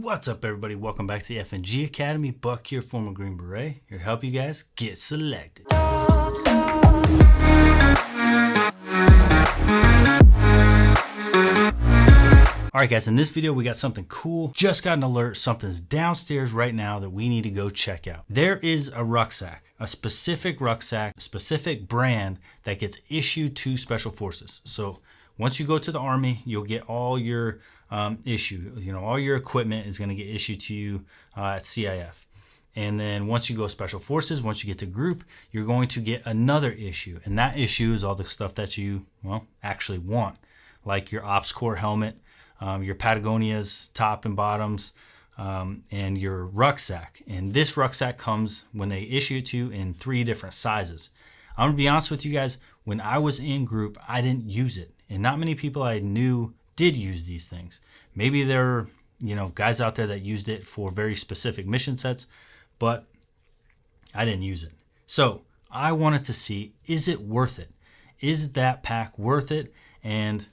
What's up, everybody? Welcome back to the FNG Academy. Buck here, former Green Beret, here to help you guys get selected. Alright guys, in this video we got something cool. Just got an alert, something's downstairs right now that we need to go check out. There is a rucksack, a specific rucksack, a specific brand that gets issued to Special Forces. So once you go to the Army, you'll get all your all your equipment is going to get issued to you at CIF. And then once you go Special Forces, once you get to group, you're going to get another issue. And that issue is all the stuff that you, actually want. Like your Ops Corps helmet, your Patagonia's top and bottoms, and your rucksack. And this rucksack comes when they issue it to you in 3 different sizes. I'm going to be honest with you guys, when I was in group, I didn't use it. And not many people I knew did use these things. Maybe there are, guys out there that used it for very specific mission sets, but I didn't use it. So I wanted to see, is it worth it? Is that pack worth it? And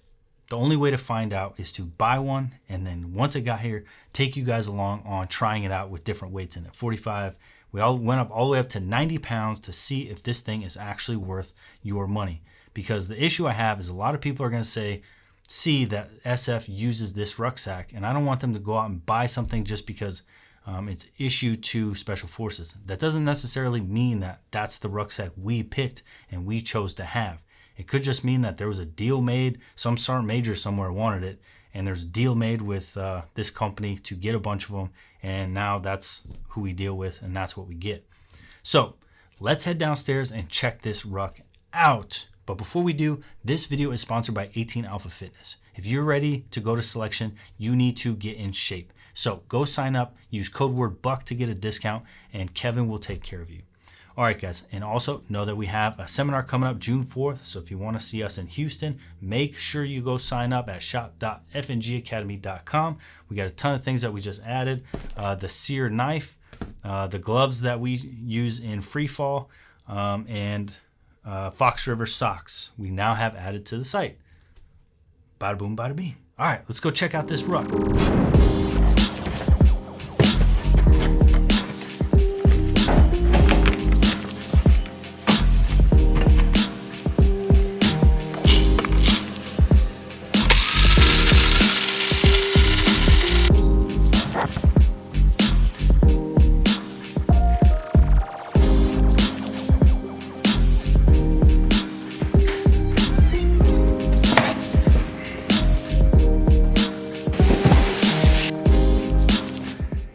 the only way to find out is to buy one, and then once it got here, take you guys along on trying it out with different weights in it. 45. We all went up all the way up to 90 pounds to see if this thing is actually worth your money. Because the issue I have is a lot of people are going to see that SF uses this rucksack, and I don't want them to go out and buy something just because it's issued to Special Forces. That doesn't necessarily mean that that's the rucksack we picked and we chose to have. It could just mean that there was a deal made, some sergeant major somewhere wanted it, and there's a deal made with this company to get a bunch of them, and now that's who we deal with, and that's what we get. So let's head downstairs and check this ruck out. But before we do, this video is sponsored by 18 Alpha Fitness. If you're ready to go to selection, you need to get in shape. So go sign up, use code word BUCK to get a discount, and Kevin will take care of you. All right, guys, and also know that we have a seminar coming up June 4th. So if you want to see us in Houston, make sure you go sign up at shop.fngacademy.com. We got a ton of things that we just added. The sear knife, the gloves that we use in free fall, and Fox River socks we now have added to the site. Bada boom, bada bing. All right, let's go check out this ruck.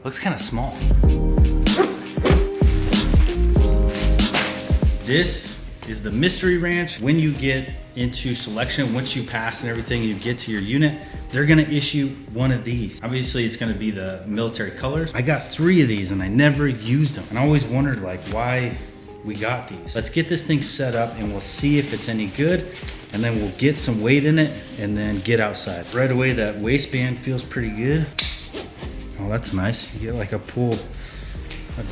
Looks kind of small. This is the Mystery Ranch. When you get into selection, once you pass and everything, you get to your unit, they're gonna issue one of these. Obviously, it's gonna be the military colors. I got 3 of these and I never used them. And I always wondered why we got these. Let's get this thing set up and we'll see if it's any good. And then we'll get some weight in it and then get outside. Right away, that waistband feels pretty good. Oh, that's nice. You get a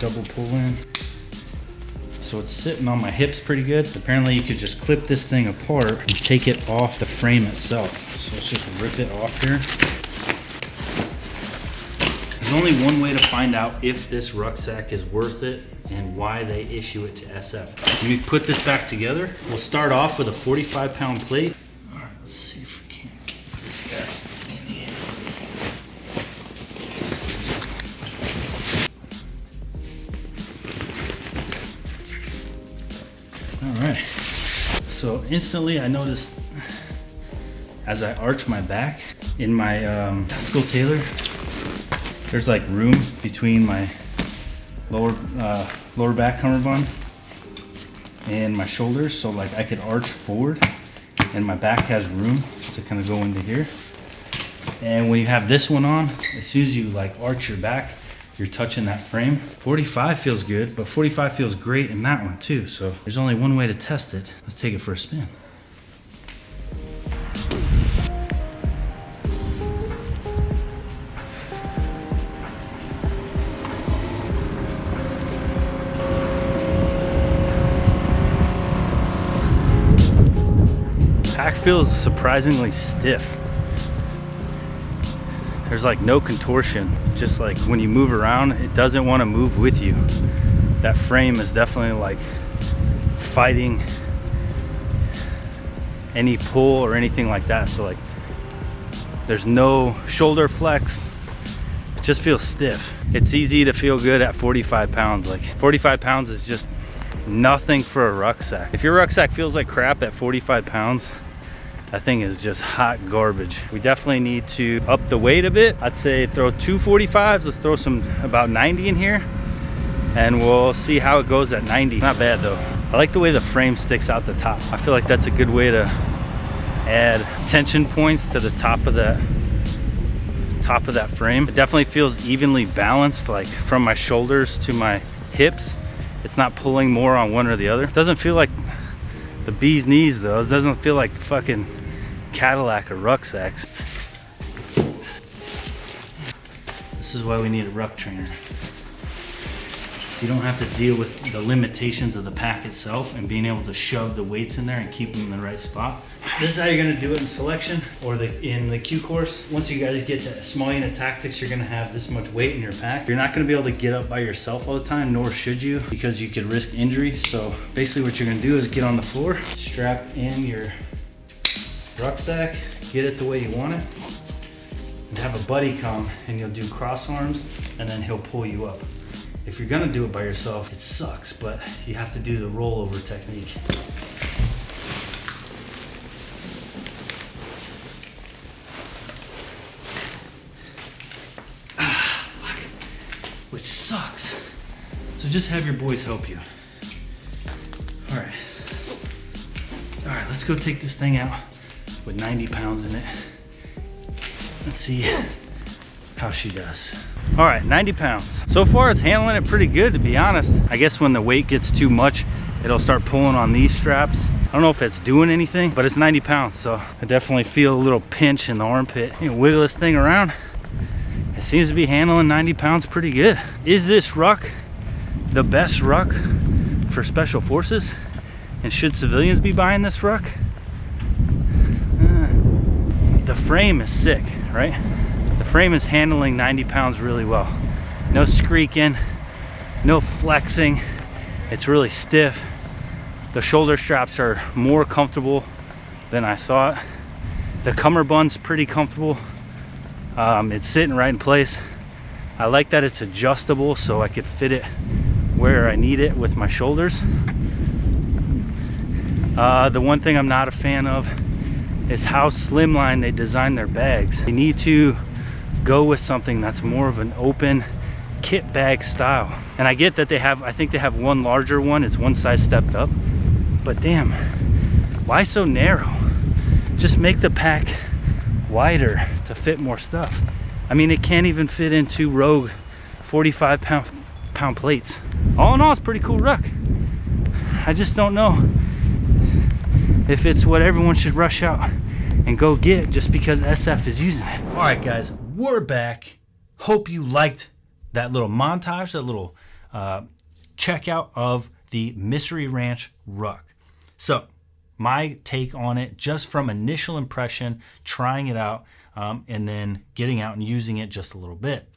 double pull in. So it's sitting on my hips pretty good. Apparently you could just clip this thing apart and take it off the frame itself. So let's just rip it off here. There's only one way to find out if this rucksack is worth it and why they issue it to SF. When we put this back together, we'll start off with a 45-pound plate. All right, let's see if we can keep this guy in here. All right, so instantly I noticed as I arch my back in my tactical tailor, there's room between my lower back cummerbund and my shoulders, so I could arch forward and my back has room to kind of go into here. And when you have this one on, as soon as you arch your back, you're touching that frame. 45 feels good, but 45 feels great in that one too. So there's only one way to test it. Let's take it for a spin. Pack feels surprisingly stiff. there's like no contortion. Just like when you move around, it doesn't want to move with you. That frame is definitely like fighting any pull or anything like that. So like there's no shoulder flex. It just feels stiff. It's easy to feel good at 45 pounds. Like 45 pounds is just nothing for a rucksack. If your rucksack feels like crap at 45 pounds, that thing is just hot garbage. We definitely need to up the weight a bit. I'd say throw 245s. Let's throw some about 90 in here, and we'll see how it goes at 90. Not bad though. I like the way the frame sticks out the top. I feel like that's a good way to add tension points to the top of that frame. It definitely feels evenly balanced, like from my shoulders to my hips. It's not pulling more on one or the other. It doesn't feel like the bee's knees though. It doesn't feel like the fucking Cadillac or rucksacks. This is why we need a ruck trainer. So you don't have to deal with the limitations of the pack itself and being able to shove the weights in there and keep them in the right spot. This is how you're gonna do it in selection or in the Q course. Once you guys get to small unit tactics, you're gonna have this much weight in your pack. You're not gonna be able to get up by yourself all the time, nor should you, because you could risk injury. So basically what you're gonna do is get on the floor, strap in your rucksack, get it the way you want it, and have a buddy come and you'll do cross arms and then he'll pull you up. If you're gonna do it by yourself, it sucks, but you have to do the rollover technique. Which sucks. So just have your boys help you. All right, let's go take this thing out with 90 pounds in it. Let's see how she does. All right, 90 pounds. So far it's handling it pretty good, to be honest. I guess when the weight gets too much, it'll start pulling on these straps. I don't know if it's doing anything, but it's 90 pounds, so I definitely feel a little pinch in the armpit. You can wiggle this thing around. It seems to be handling 90 pounds pretty good. Is this ruck the best ruck for special forces? And should civilians be buying this ruck? The frame is sick, right? The frame is handling 90 pounds really well. No squeaking, no flexing. It's really stiff. The shoulder straps are more comfortable than I thought. The cummerbund's pretty comfortable. It's sitting right in place. I like that it's adjustable so I could fit it where I need it with my shoulders. The one thing I'm not a fan of is how slimline they design their bags. They need to go with something that's more of an open kit bag style. And I get that I think they have one larger one, it's one size stepped up, but damn, why so narrow? Just make the pack wider to fit more stuff. I mean, it can't even fit into Rogue 45 pound plates. All in all, it's a pretty cool ruck. I just don't know if it's what everyone should rush out and go get just because SF is using it. All right, guys, we're back. Hope you liked that little montage, that little checkout of the Mystery Ranch ruck. So my take on it, just from initial impression, trying it out, and then getting out and using it just a little bit.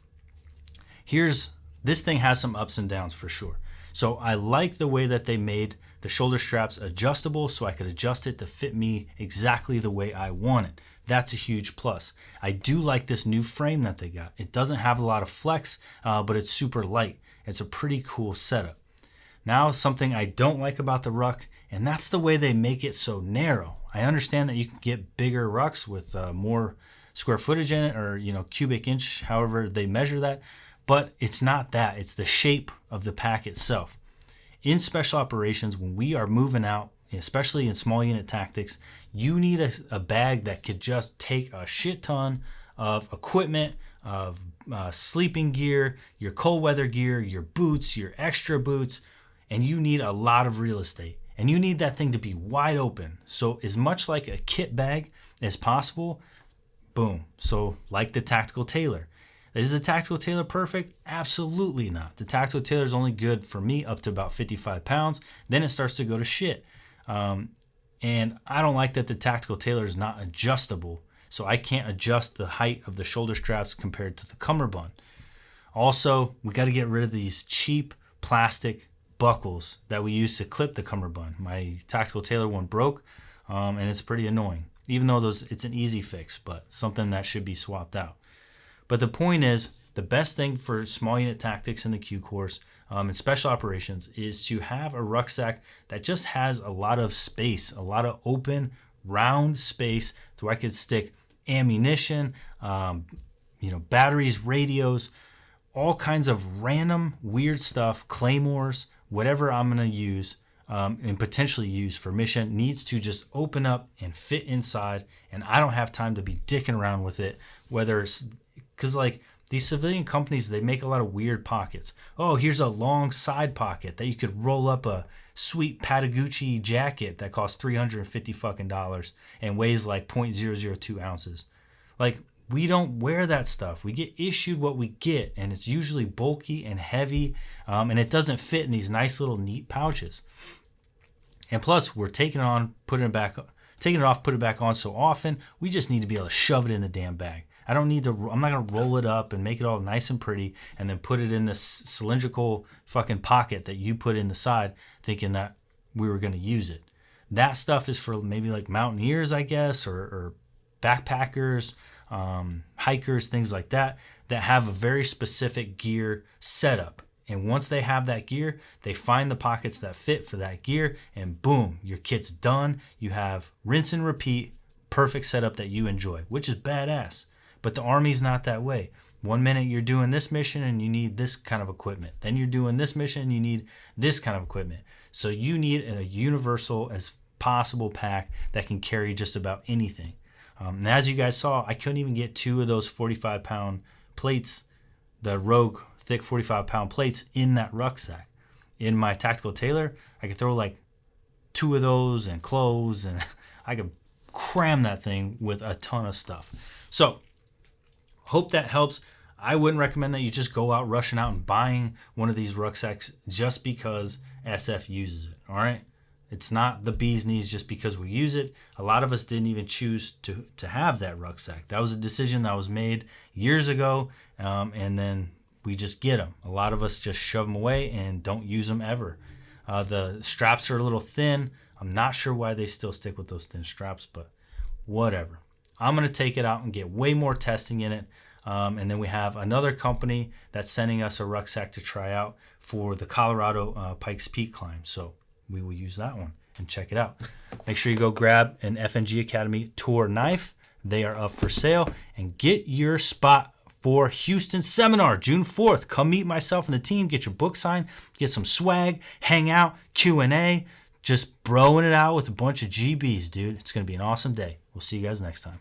This thing has some ups and downs for sure. So I like the way that they made the shoulder straps adjustable so I could adjust it to fit me exactly the way I want it. That's a huge plus. I do like this new frame that they got. It doesn't have a lot of flex, but it's super light. It's a pretty cool setup. Now, something I don't like about the ruck, and that's the way they make it so narrow. I understand that you can get bigger rucks with more square footage in it, or cubic inch, however they measure that, but it's not that. It's the shape of the pack itself. In special operations, when we are moving out, especially in small unit tactics, you need a bag that could just take a shit ton of equipment, of sleeping gear, your cold weather gear, your boots, your extra boots, and you need a lot of real estate. And you need that thing to be wide open. So as much like a kit bag as possible, boom. So like the Tactical Tailor. Is the Tactical Tailor perfect? Absolutely not. The Tactical Tailor is only good for me up to about 55 pounds. Then it starts to go to shit. And I don't like that the Tactical Tailor is not adjustable. so I can't adjust the height of the shoulder straps compared to the cummerbund. Also, we got to get rid of these cheap plastic buckles that we use to clip the cummerbund. My Tactical Tailor one broke, and it's pretty annoying. Even though it's an easy fix, but something that should be swapped out. But the point is, the best thing for small unit tactics in the Q course and special operations is to have a rucksack that just has a lot of space, a lot of open, round space to where I could stick ammunition, batteries, radios, all kinds of random weird stuff, claymores, whatever I'm going to use and potentially use for mission needs to just open up and fit inside. And I don't have time to be dicking around with it, whether it's because like these civilian companies, they make a lot of weird pockets. Oh, here's a long side pocket that you could roll up a sweet Patagucci jacket that costs $350 fucking dollars and weighs like 0.002 ounces. Like, we don't wear that stuff. We get issued what we get, and it's usually bulky and heavy, and it doesn't fit in these nice little neat pouches. And plus, we're taking it off, putting it back on so often, we just need to be able to shove it in the damn bag. I'm not going to roll it up and make it all nice and pretty and then put it in this cylindrical fucking pocket that you put in the side thinking that we were going to use it. That stuff is for maybe like mountaineers, I guess, or backpackers, hikers, things like that have a very specific gear setup. And once they have that gear, they find the pockets that fit for that gear, and boom, your kit's done. You have rinse and repeat, perfect setup that you enjoy, which is badass. But the Army's not that way. 1 minute you're doing this mission and you need this kind of equipment. Then you're doing this mission and you need this kind of equipment. So you need a universal as possible pack that can carry just about anything. And as you guys saw, I couldn't even get 2 of those 45-pound plates, the Rogue thick 45-pound plates in that rucksack. In my Tactical Tailor, I could throw like 2 of those and clothes, and I could cram that thing with a ton of stuff. So, hope that helps. I wouldn't recommend that you just go out rushing out and buying one of these rucksacks just because SF uses it, all right? It's not the bee's knees just because we use it. A lot of us didn't even choose to have that rucksack. That was a decision that was made years ago, and then we just get them. A lot of us just shove them away and don't use them ever. The straps are a little thin. I'm not sure why they still stick with those thin straps, but whatever. I'm going to take it out and get way more testing in it. And then we have another company that's sending us a rucksack to try out for the Colorado Pikes Peak climb. So we will use that one and check it out. Make sure you go grab an FNG Academy tour knife. They are up for sale. And get your spot for Houston Seminar, June 4th. Come meet myself and the team. Get your book signed. Get some swag. Hang out. Q&A. Just broing it out with a bunch of GBs, dude. It's going to be an awesome day. We'll see you guys next time.